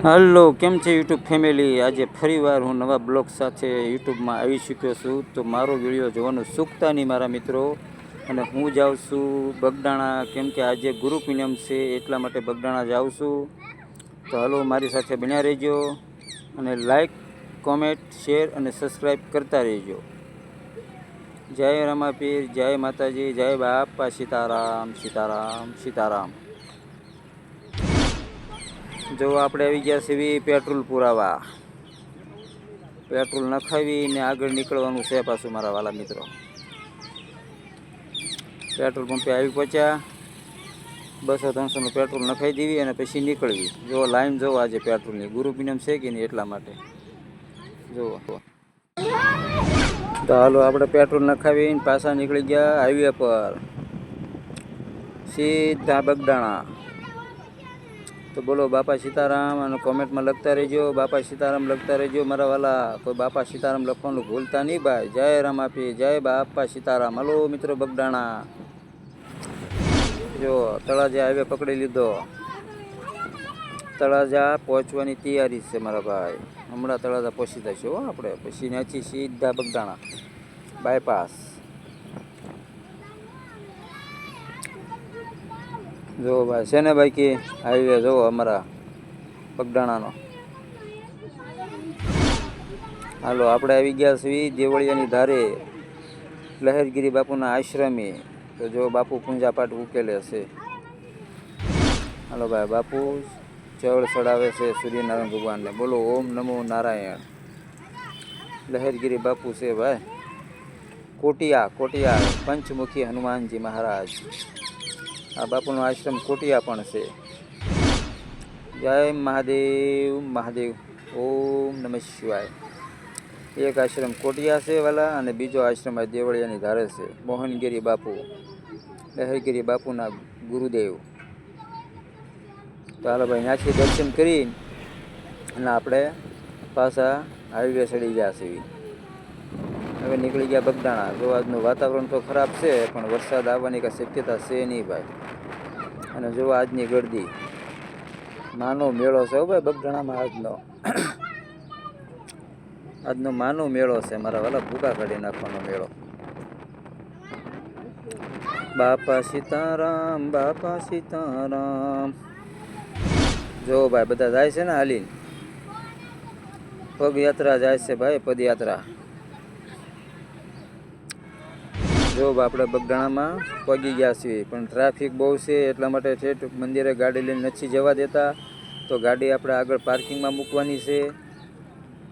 Hello, કેમ છે YouTube family? આજે ફરીવાર હું નવા બ્લોગ સાથે યુટ્યુબમાં આવી ચૂક્યો છું. તો મારો વિડીયો જોવાનું ચૂકતા નહીં મારા મિત્રો. અને હું જાઉં છું બગદાણા, કેમ કે આજે ગુરુ પૂનમ છે, એટલા માટે બગદાણા જાઉં છું. તો હલો, મારી સાથે બન્યા રહેજો અને લાઈક, કોમેન્ટ, શેર અને સબસ્ક્રાઈબ કરતા રહેજો. જય રમાપીર, જય માતાજી, જય બાપા સીતારામ, સીતારામ, સીતારામ. જો આપણે આવી ગયા છીએ પેટ્રોલ પુરાવા. પેટ્રોલ નખાવીને આગળ નીકળવાનું છે પાછું મારા વાલા મિત્રો. પેટ્રોલ પંપે આવી પહોંચ્યા. 200-300નું પેટ્રોલ નખાઈ દેવી અને પછી નીકળવી. જો લાઈન જોવો આજે પેટ્રોલની, ગુરુ પૂનમ છે કે નહીં એટલા માટે જુઓ. તો હાલો, આપણે પેટ્રોલ નખાવીને પાછા નીકળી ગયા હાઈવે પર, સીધા બગદાણા. તો બોલો બાપા સીતારામ અને કોમેન્ટમાં લખતા રહેજો, બાપા સીતારામ લખતા રહેજો મારા વાલા. કોઈ બાપા સીતારામ લખવાનું ભૂલતા નહીં ભાઈ. જય રામાપી, જય બાપા સીતારામ. હલો મિત્રો, બગદાણા જો તળાજા હાઈવે પકડી લીધો. તળાજા પહોંચવાની તૈયારી છે મારા ભાઈ. હમણાં તળાજા પહોંચી જશે હો આપણે. પછી ત્યાંથી સીધા બગદાણા બાયપાસ. જો ભાઈ છે ને ભાઈ કે હાઈવે જોવો અમારા બગદાણાનો. હાલો, આપણે આવી ગયા છીએ દેવળિયાની ધારે, લહેરગીરી બાપુના આશ્રમે. તો જો બાપુ પૂંજા પાઠ ઉકેલે છે. હાલો ભાઈ, બાપુ ચવળ ચડાવે છે સૂર્યનારાયણ ભગવાનને. બોલો ઓમ નમો નારાયણ. લહેરગીરી બાપુ છે ભાઈ. કોટિયા પંચમુખી હનુમાનજી મહારાજ. આ બાપુનો આશ્રમ કોટિયા પણ છે. જય મહાદેવ મહાદેવ, ઓમ નમઃ શિવાય. એક આશ્રમ કોટિયા છે વાલા, અને બીજો આશ્રમ આ દેવળિયાની ધારે છે. મોહનગીરી બાપુ, લહેરગીરી બાપુના ગુરુદેવ. તો હાલો ભાઈ, ત્યાંથી દર્શન કરી અને આપણે પાછા હાઈવે ચડી ગયા છીએ. હવે નીકળી ગયા બગદાણા. જો આજનું વાતાવરણ તો ખરાબ છે, પણ વરસાદ આવવાની કાંઈ શક્યતા છે નહીં ભાઈ. અને જો આજની ગળદી, માનો મેળો છે ભાઈ બગદાણામાં. આજનો માનો મેળો છે મારા વાલા. ભૂકા કાઢી નાખવાનો મેળો. બાપા સીતારામ, બાપા સીતારામ. જો ભાઈ બધા જાય છે ને હાલીને. પગયાત્રા જાય છે ભાઈ, પદયાત્રા. જો આપણે બગદાણામાં પગી ગયા છીએ, પણ ટ્રાફિક બહુ છે, એટલા માટે ઠેઠ મંદિરે ગાડી લઈને નથી જવા દેતા. તો ગાડી આપણે આગળ પાર્કિંગમાં મૂકવાની છે.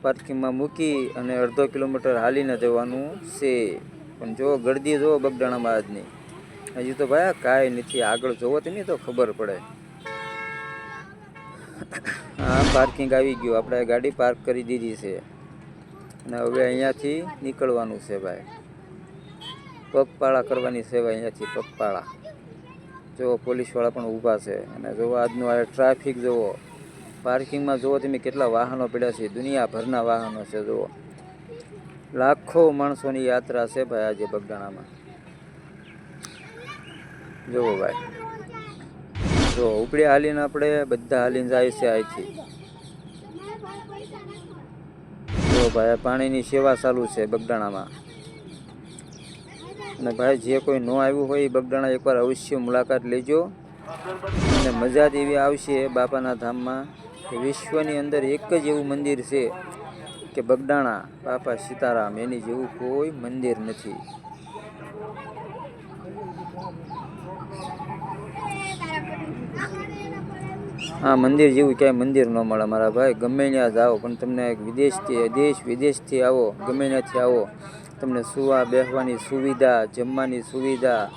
પાર્કિંગમાં મૂકી અને અડધો કિલોમીટર હાલીને જવાનું છે. પણ જો ગળદી જુઓ બગદાણામાં આજની. હજી તો ભાઈ કાંઈ નથી. આગળ જોવો તો નહીં તો ખબર પડે. હા, પાર્કિંગ આવી ગયું. આપણે ગાડી પાર્ક કરી દીધી છે અને હવે અહીંયાથી નીકળવાનું છે ભાઈ. પગપાળા કરવાની સેવા અહીંયાથી, પગપાળા. જો પોલીસવાળા પણ ઊભા છે. અને જો આજનું આ ટ્રાફિક જુઓ. પાર્કિંગમાં જુઓ તમે કેટલા વાહનો પડ્યા છે. દુનિયાભરના વાહનો છે. જુઓ, લાખો માણસોની યાત્રા છે ભાઈ આજે બગદાણામાં. જુઓ ભાઈ, જો ઉપડી હાલીને આપણે બધા હાલીને જાય છે અહીંથી. જો ભાઈ, પાણીની સેવા ચાલુ છે બગદાણામાં. અને ભાઈ, જે કોઈ ન આવ્યું હોય એ બગદાણા એકવાર અવશ્ય મુલાકાત લેજો. અને મજા જ એવી આવશે બાપાના ધામમાં કે વિશ્વની અંદર એક જ એવું મંદિર છે કે બગદાણા બાપા સીતારામ, એની જેવું કોઈ મંદિર નથી. આ મંદિર જેવું ક્યાંય મંદિર ન મળે મારા ભાઈ. ગમે ત્યાં જાઓ, પણ તમને વિદેશથી, દેશ વિદેશથી આવો, ગમે ત્યાંથી આવો, તમને સુવા બેસવાની સુવિધા, જમવાની સુવિધા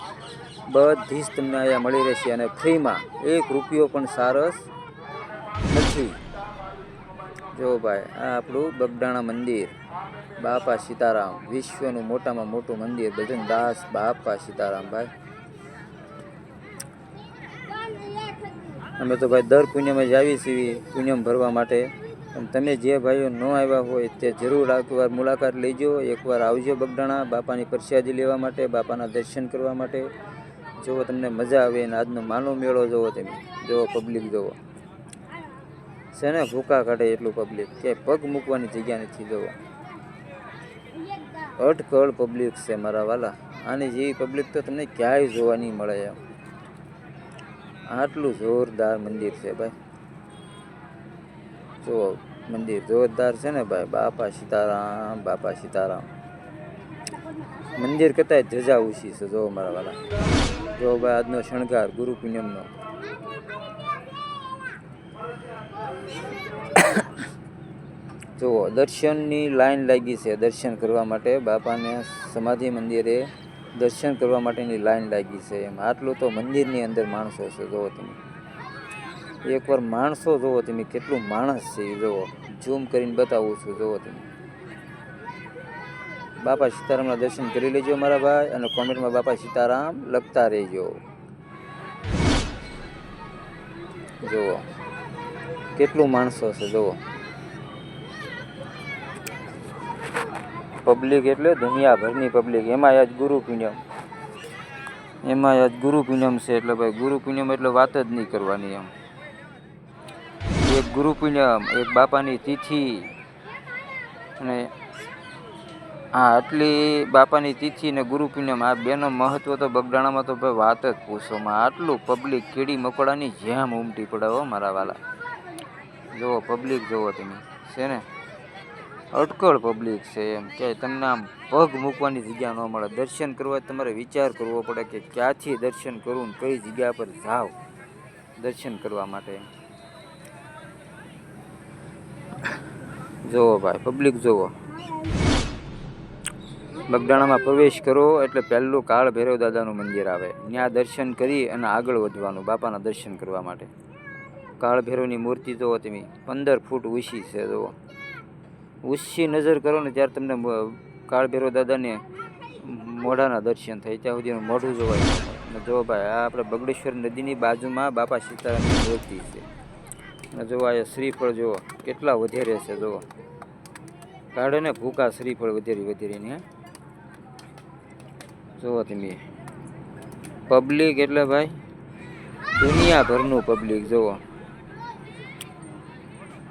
બધી જ તમને અહીંયા મળી રહેશે. અને ફ્રીમાં, 1 રૂપિયો પણ સારસ નથી. જો ભાઈ, આ આપણું બગદાણા મંદિર, બાપા સીતારામ, વિશ્વનું મોટામાં મોટું મંદિર, ભજનદાસ બાપા સીતારામ ભાઈ. અમે તો ભાઈ દર પૂનમે જ આવી છીએ પૂનમ ભરવા માટે. અને તમે જે ભાઈઓ ન આવ્યા હોય તે જરૂર એકવાર મુલાકાત લેજો. એકવાર આવજો બગદાણા બાપાની પ્રસાદી લેવા માટે, બાપાના દર્શન કરવા માટે. જો તમને મજા આવે. અને આજનો માનો મેળો જોવો તમે, જો પબ્લિક જોવો. છે ને ભૂકા કાઢે એટલું પબ્લિક કે પગ મૂકવાની જગ્યા નથી. જોવો અટકળ પબ્લિક છે મારા વાલા. આની જેવી પબ્લિક તો તમને ક્યાંય જોવા નહીં મળે એમ. આટલું જોરદાર મંદિર છે ભાઈ. જો મંદિર જોરદાર છે ને ભાઈ. બાપા સીતારામ, બાપા સીતારામ. મંદિર કરતા ધજા ઊંચી છે. જો મારા વાલા, જો ભાઈ આજનો શણગાર ગુરુ પૂનમનો. જુઓ દર્શનની લાઈન લાગી છે. દર્શન કરવા માટે બાપાને સમાધિ મંદિરે દર્શન કરવા માટેની લાઈન લાગી છે એમ. આટલું તો મંદિરની અંદર માણસો છે. જુઓ તમે એકવાર માણસો જુઓ તમે, કેટલું માણસ છે એ જુઓ. ઝૂમ કરીને બતાવું છું. જુઓ તમે બાપા સીતારામના દર્શન કરી લેજો મારા ભાઈ, અને કોમેન્ટમાં બાપા સીતારામ લખતા રહેજો. જુઓ કેટલું માણસો છે. જુઓ પબ્લિક એટલે દુનિયાભરની પબ્લિક. એમાં આજ ગુરુ પૂનમ, એમાં આજ ગુરુ પૂનમ છે. એટલે ભાઈ ગુરુ પૂનમ એટલે વાત જ નહીં કરવાની એમ. એક ગુરુ પૂનમ, એક બાપાની તિથિ, અને હા આટલી બાપાની તિથિ ને ગુરુ પૂનમ, આ બેનો મહત્વ તો બગડાણામાં તો ભાઈ વાત જ પૂછોમાં. આટલું પબ્લિક કીડી મકોડાની જેમ ઉમટી પડે હો મારા વાલા. જુઓ પબ્લિક જુઓ તમે, છે ને અટકળ પબ્લિક છે એમ કે તમને આમ પગ મૂકવાની જગ્યા ન મળે. દર્શન કરવા તમારે વિચાર કરવો પડે કે ક્યાંથી દર્શન કરવું, કઈ જગ્યા પર જાઓ દર્શન કરવા માટે. જુઓ ભાઈ પબ્લિક જુઓ. બગદાણામાં પ્રવેશ કરો એટલે પહેલું કાળ ભૈરવ દાદાનું મંદિર આવે. ત્યાં દર્શન કરી અને આગળ વધવાનું બાપાના દર્શન કરવા માટે. કાળ ભૈરવની મૂર્તિ જુઓ તમે, 15 ફૂટ ઊંચી છે. જુઓ ઊંચી નજર કરો ને ત્યારે તમને કાળ ભૈરવ દાદાને મોઢાના દર્શન થાય. ત્યાં સુધી મોઢું જોવાય. અને જો ભાઈ આ આપણે બગડેશ્વર નદીની બાજુમાં બાપા સીતારામની મૂર્તિ છે. અને જો આ શ્રીફળ જુઓ કેટલા વધેરે છે. જુઓ કાઢે ને ભૂકા શ્રીફળ વધેરીને. જુઓ તમે પબ્લિક એટલે ભાઈ દુનિયાભરનું પબ્લિક. જુઓ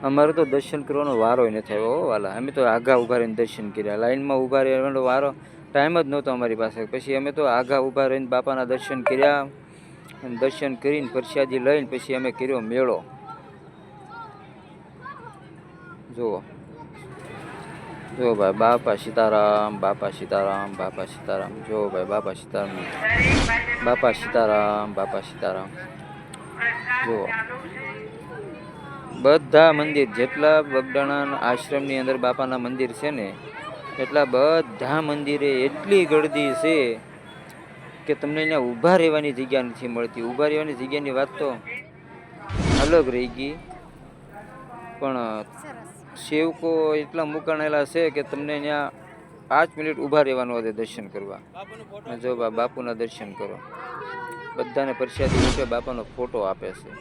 અમારે તો દર્શન કરવાનો વારો નથી આવ્યો વાલા. અમે તો આઘા ઊભા રહીને દર્શન કર્યા. લાઈનમાં ઊભા રહેવાનો વારો ટાઈમ જ નહોતો અમારી પાસે. પછી અમે તો આઘા ઊભા રહીને બાપાના દર્શન કર્યા. અને દર્શન કરીને પ્રસાદી લઈને પછી અમે કર્યો મેળો. જુઓ જો ભાઈ બાપા સીતારામ, બાપા સીતારામ, બાપા સીતારામ. જો ભાઈ બાપા સીતારામ, બાપા સીતારામ, બાપા સીતારામ. જુઓ બધા મંદિર જેટલા બગદાણા આશ્રમની અંદર બાપાના મંદિર છે ને, એટલા બધા મંદિરે એટલી ગળદી છે કે તમને અહીંયા ઊભા રહેવાની જગ્યા નથી મળતી. ઊભા રહેવાની જગ્યાની વાત તો અલગ રહી ગઈ, પણ સેવકો એટલા મુકાણેલા છે કે તમને અહીંયા 5 મિનિટ ઊભા રહેવાનું હોય દર્શન કરવા. અને જો બાપુના દર્શન કરો. બધાને પ્રસાદી રૂપે બાપાનો ફોટો આપે છે.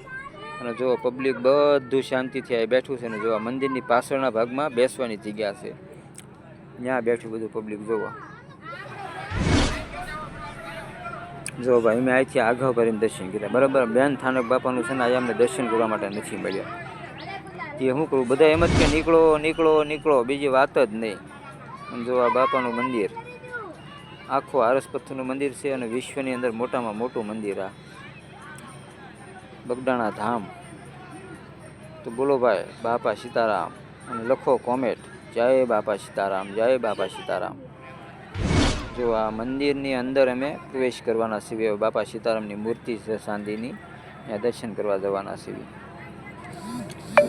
અને જો પબ્લિક બધું શાંતિથી આ બેઠું છે. ને જો મંદિરની પાછળના ભાગમાં બેસવાની જગ્યા છે, ત્યાં બેઠું બધું પબ્લિક. જોવો જો ભાઈ મેં અહીંથી આઘા ભરીને દર્શન કર્યા. બરાબર બેન થાનક બાપાનું છે ને, અહીંયા અમને દર્શન કરવા માટે નથી મળ્યા. તે શું કરું, બધા એમ જ કે નીકળો નીકળો નીકળો, બીજી વાત જ નહીં. જો આ બાપાનું મંદિર આખું આરસ પથ્થરનું મંદિર છે, અને વિશ્વની અંદર મોટામાં મોટું મંદિર આ બગદાણા ધામ. તો બોલો ભાઈ બાપા સીતારામ, અને લખો કોમેન્ટ જય બાપા સીતારામ, જય બાપા સીતારામ. જો આ મંદિરની અંદર અમે પ્રવેશ કરવાના છીએ. બાપા સીતારામની મૂર્તિ છે ચાંદીની, ત્યાં દર્શન કરવા જવાના છીએ.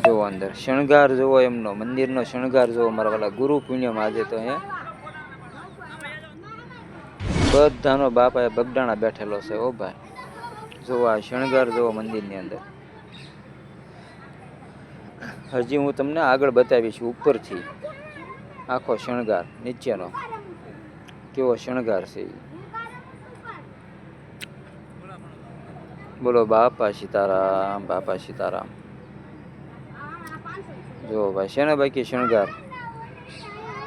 જો અંદર શણગાર જોવો એમનો, મંદિરનો શણગાર જોવો મારા વાલા. ગુરુ પૂનમ આજે તો અહીંયા બધાનો બાપા બગદાણા બેઠેલો છે. ઓ ભાઈ જો આ શણગાર જોવો મંદિરની અંદર. હજી હું તમને આગળ બતાવીશ ઉપરથી આખો શણગાર, નીચેનો કેવો શણગાર છે. બોલો બાપા સીતારામ, બાપા સીતારામ. જો ભાઈ છે ને બાકી શણગાર,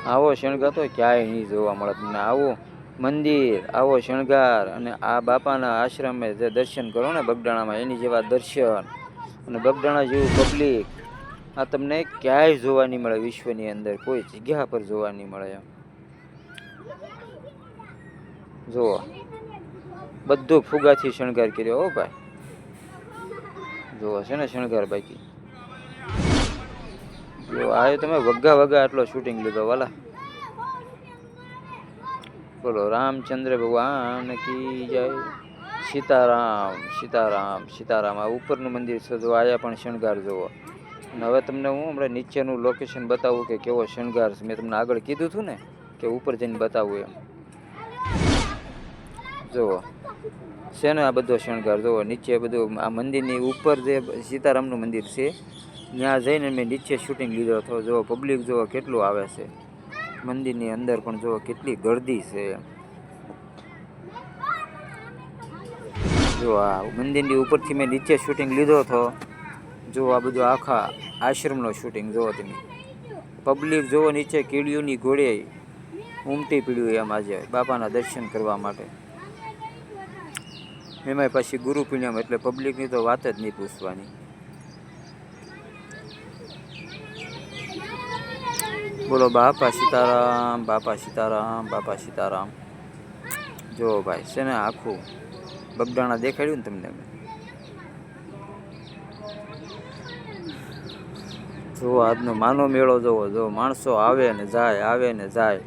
આવો શણગાર તો ક્યાંય નહીં જોવા મળે તમને. આવો મંદિર, આવો શણગાર, અને આ બાપાના આશ્રમે જે દર્શન કરો ને બગદાણામાં, એની જેવા દર્શન, અને બગદાણા જેવું પબ્લિક આ તમને ક્યાંય જોવા નહીં મળે, વિશ્વની અંદર કોઈ જગ્યા પર જોવા નહીં મળે એમ. જુઓ બધું ફુગાથી શણગાર કર્યો હો ભાઈ. જુઓ છે ને શણગાર બાકી. જો આ તમે વગા વગા આટલો શૂટિંગ લીધો વાલા. બોલો રામચંદ્ર ભગવાન કી જય. સીતારામ સીતારામ સીતારામ. આ ઉપરનું મંદિર છે, જો આયા પણ શણગાર જુઓ. અને હવે તમને હું હમણાં નીચેનું લોકેશન બતાવું કે કેવો શણગાર છે. મેં તમને આગળ કીધું હતું ને કે ઉપર જઈને બતાવું એમ. જુઓ છે ને આ બધો શણગાર જુઓ. નીચે બધું આ મંદિરની ઉપર જે સીતારામનું મંદિર છે ત્યાં જઈને મેં નીચે શૂટિંગ લીધો હતો. જુઓ પબ્લિક જુઓ કેટલું આવે છે. મંદિરની અંદર પણ જુઓ કેટલી ગર્દી છે. જો આ મંદિરની ઉપરથી મેં નીચે શૂટિંગ લીધો હતો. જો આ બધું આખા આશ્રમનો શૂટિંગ જુઓ તમે. પબ્લિક જુઓ નીચે કીડીઓની ઘોડે ઉમટી પીડ્યું એમ આજે બાપાના દર્શન કરવા માટે. એમાંય પછી ગુરુ પૂનમ એટલે પબ્લિકની તો વાત જ નહીં પૂછવાની. બોલો બાપા સીતારામ, બાપા સીતારામ, બાપા સીતારામ. જો ભાઈ છે ને આખું બગદાણા દેખાડ્યું ને તમને. જો આજનો માનો મેળો જોવો. જો માણસો આવે ને જાય, આવે ને જાય.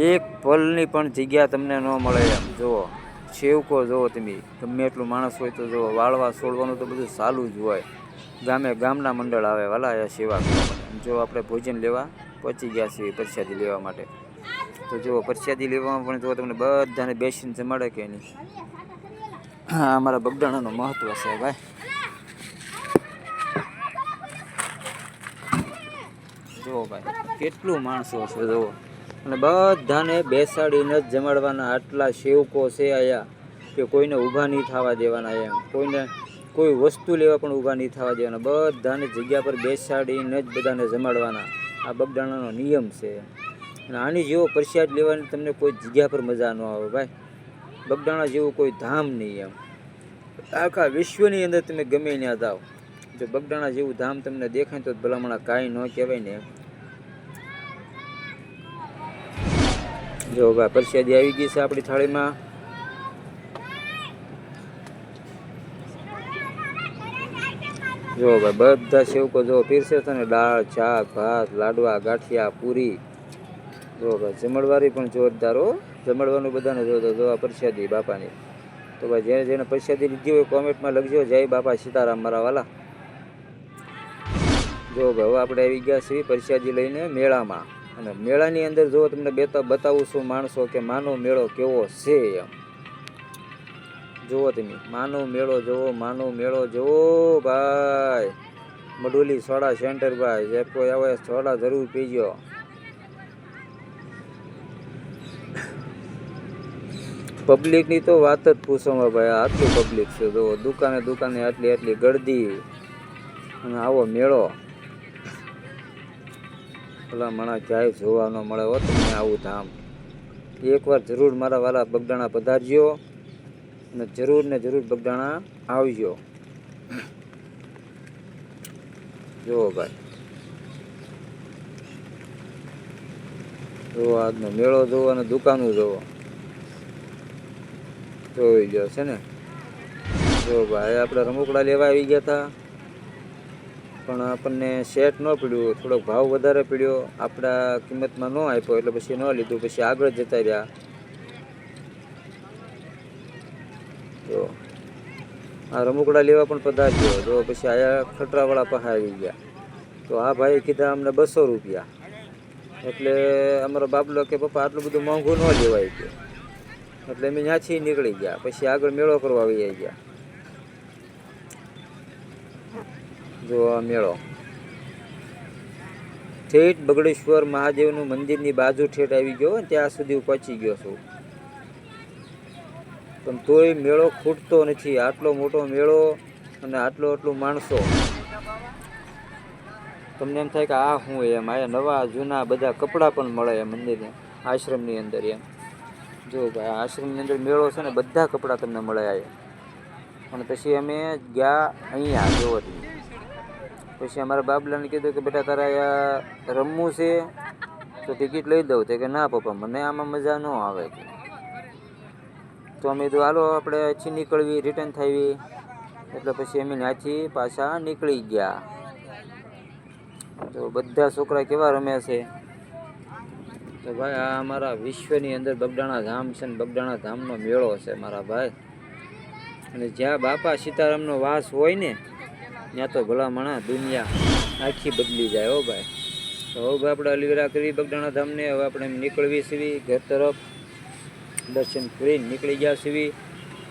એક પલની પણ જગ્યા તમને ન મળે એમ. જુઓ સેવકો જુઓ તમે. ગમે એટલું માણસ હોય તો જુઓ વાળવા છોડવાનું તો બધું ચાલુ જ હોય. ગામના મંડળ આવે વાલા એ સેવા કરવા. જો આપણે ભોજન લેવા પહોંચી ગયા છીએ પ્રસાદી લેવા માટે. તો જુઓ પ્રસાદી લેવામાં પણ જુઓ તમને બધાને બેસીને જમાડે કે નહીં. હા અમારા બગદાણાનું મહત્વ છે ભાઈ. જુઓ ભાઈ કેટલું માણસો છે જુઓ. અને બધાને બેસાડીને જ જમાડવાના. આટલા સેવકો છે આયા કે કોઈને ઊભા નહીં થવા દેવાના એમ. કોઈને કોઈ વસ્તુ લેવા પણ ઊભા નહીં થવા દેવાના. બધાને જગ્યા પર બેસાડીને જ બધાને જમાડવાના. આ બગદાણાનો નિયમ છે. અને આની જેવો પ્રસાદ લેવાની તમને કોઈ જગ્યા પર મજા ન આવે ભાઈ. બગદાણા જેવું કોઈ ધામ નહીં એમ. આખા વિશ્વની અંદર તમે ગમે ત્યાં જાઓ, જો બગદાણા જેવું ધામ તમને દેખાય તો ભલામણા કાંઈ ન કહેવાય ને. જો ભાઈ પ્રસાદી આવી ગઈ છે આપણી થાળીમાં. જો ભાઈ બધા સેવકો જો પીરસે છે ને દાળ, શાક, ભાત, લાડવા, ગાંઠિયા, પૂરી. જો ભાઈ જમણવારી પણ જોરદાર હો. જમણવાનું બધાને જો આ પ્રસાદી બાપાની. તો ભાઈ જેને જેને પ્રસાદી લીધી હોય કોમેન્ટમાં લખજો જય બાપા સીતારામ મારા વાલા. જો ભાઈ હવે આપણે આવી ગયા છીએ પ્રસાદી લઈને મેળામાં. અને મેળાની અંદર જો તમને બતાવું છું માણસો કે માનો મેળો કેવો છે એમ. જુઓ તમે માનો મેળો જુઓ, માનો મેળો જુઓ ભાઈ. મડોલી સોડા સેન્ટર ભાઈ, જે કોઈ આવે સોડા જરૂર પીજો. પબ્લિકની તો વાત જ પૂછોમાં ભાઈ. આટલું પબ્લિક છે જુઓ. દુકાને આટલી ગળદી. અને આવો મેળો ભલા મણા ક્યાંય જોવા ન મળે હો તમને આવું ધામ. એકવાર જરૂર મારા વાલા બગદાણા પધારજો અને જરૂર ને જરૂર બગદાણા આવજો. જુઓ ભાઈ જુઓ આજનો મેળો જુઓ અને દુકાનો જુઓ. જોઈ ગયો છે ને. જો ભાઈ આપણે રમકડા લેવા આવી ગયા હતા પણ આપણને સેટ ન પીડ્યું. થોડોક ભાવ વધારે પીડ્યો. આપણા કિંમતમાં ન આપ્યો એટલે પછી ન લીધું. પછી આગળ જતા રહ્યા. તો આ રમકડા લેવા પણ પધારજો. જો પછી આયા ખટરાવાળા પાસે આવી ગયા. તો આ ભાઈ કીધા અમને 200 રૂપિયા. એટલે અમારો બાબલો કે પપ્પા આટલું બધું મોંઘું ન લેવાય કે. એટલે અમે ત્યાંથી નીકળી ગયા. પછી આગળ મેળો કરવા આવી ગયા. જો આ મેળો ઠેઠ બગડેશ્વર મહાદેવનું મંદિરની બાજુ ઠેઠ આવી ગયો. ત્યાં સુધી પહોંચી ગયો છું પણ તોય મેળો ખૂટતો નથી. આટલો મોટો મેળો અને આટલું માણસો. તમને એમ થાય કે આ શું એમ. આ નવા જૂના બધા કપડાં પણ મળે એમ મંદિરને આશ્રમની અંદર એમ. જો ભાઈ આશ્રમની અંદર મેળો છે ને બધા કપડાં તમને મળે. અને પછી અમે ગયા અહીંયા જોવો પછી અમારા બાબલાને કીધું કે બેટા તારે અહીંયા રમવું છે તો ટિકિટ લઈ દઉં તે કે ના પપ્પા મને આમાં મજા ન આવે. તો અમે તો હાલો આપણે અહીંથી નીકળવી રિટર્ન થવી એટલે પછી અમે ત્યાંથી પાછા નીકળી ગયા. તો બધા છોકરા કેવા રમે છે. તો ભાઈ આ અમારા વિશ્વની અંદર બગડાણા ધામ છે ને બગડાણા ધામનો મેળો છે મારા ભાઈ. અને જ્યાં બાપા સીતારામનો વાસ હોય ને ત્યાં તો ભલામણા દુનિયા આખી બદલી જાય હો ભાઈ. તો હવે આપણે અલીવેરા કરી બગડાણા ધામને. હવે આપણે નીકળવી સીવી ઘર તરફ દર્શન કરીને નીકળી ગયા સીવી.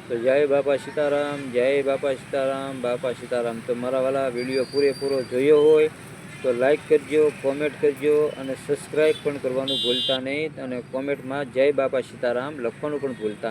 તો જય બાપા સીતારામ, જય બાપા સીતારામ, બાપા સીતારામ. તો મારા વાલા વિડીયો પૂરેપૂરો જોયો હોય તો લાઈક કરજો, કોમેન્ટ કરજો અને સબસ્ક્રાઈબ પણ કરવાનું ભૂલતા નહીં. અને કોમેન્ટમાં જય બાપા સીતારામ લખવાનું પણ ભૂલતા નહીં.